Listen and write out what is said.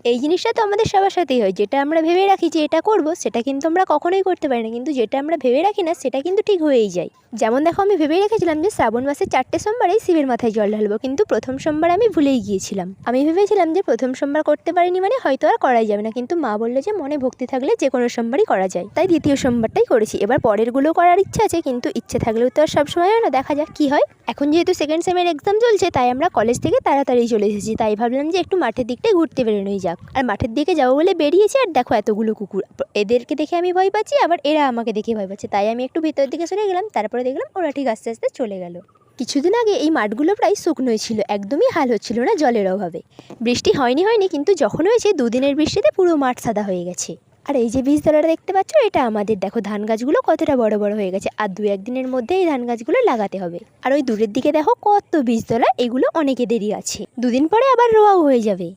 এই জিনিসটা তো আমাদের সবার সাথেই হয়, যেটা আমরা ভেবে রাখি যে এটা করব সেটা কিন্তু আমরা কখনোই করতে পারি না, কিন্তু যেটা আমরা ভেবে রাখি না সেটা কিন্তু ঠিক হয়েই যায়। যেমন দেখো, আমি ভেবেই রেখেছিলাম যে শ্রাবণ মাসের 4টে সোমবারেই শিবের মাথায় জল ঢালবো, কিন্তু প্রথম সোমবার আমি ভুলেই গিয়েছিলাম। আমি ভেবেছিলাম যে প্রথম সোমবার করতে পারিনি মানে হয়তো আর করাই যাবে না, কিন্তু মা বললো যে মনে ভক্তি থাকলে যে কোনো সোমবারই করা যায়, তাই দ্বিতীয় সোমবারটাই করেছি। এবার পরেরগুলো করার ইচ্ছা আছে, কিন্তু ইচ্ছে থাকলেও তো আর সবসময় হয় না, দেখা যাক কী হয়। এখন যেহেতু সেকেন্ড সেমের এক্সাম চলছে, তাই আমরা কলেজ থেকে তাড়াতাড়ি চলে এসেছি, তাই ভাবলাম যে একটু মাঠের দিকটাই ঘুরতে বেরোনোই যাক। আর মাঠের দিকে যাবো বলে বেরিয়েছি, আর দেখো এতগুলো কুকুর। এদেরকে দেখে আমি ভয় পাচ্ছি, আবার এরা আমাকে দেখে ভয় পাচ্ছে, তাই আমি একটু ভিতরের দিকে সরে গেলাম। তারপরে দেখলাম ওরা ঠিক আস্তে আস্তে চলে গেল। কিছুদিন আগে এই মাঠগুলো প্রায় শুকনোই ছিল, একদমই হাল হচ্ছিল না জলের অভাবে। বৃষ্টি হয়নি কিন্তু যখন হয়েছে দুদিনের বৃষ্টিতে পুরো মাঠ সাদা হয়ে গেছে। আর এই যে বীজতলাটা দেখতে পাচ্ছ, এটা আমাদের। দেখো ধান গাছগুলো কতটা বড় বড় হয়ে গেছে, আর 2-1 দিনের মধ্যে এই ধান গাছগুলো লাগাতে হবে। আর ওই দূরের দিকে দেখো কত বীজতলা, এগুলো অনেকে দেরি আছে, দুদিন পরে আবার রোয়াও হয়ে যাবে।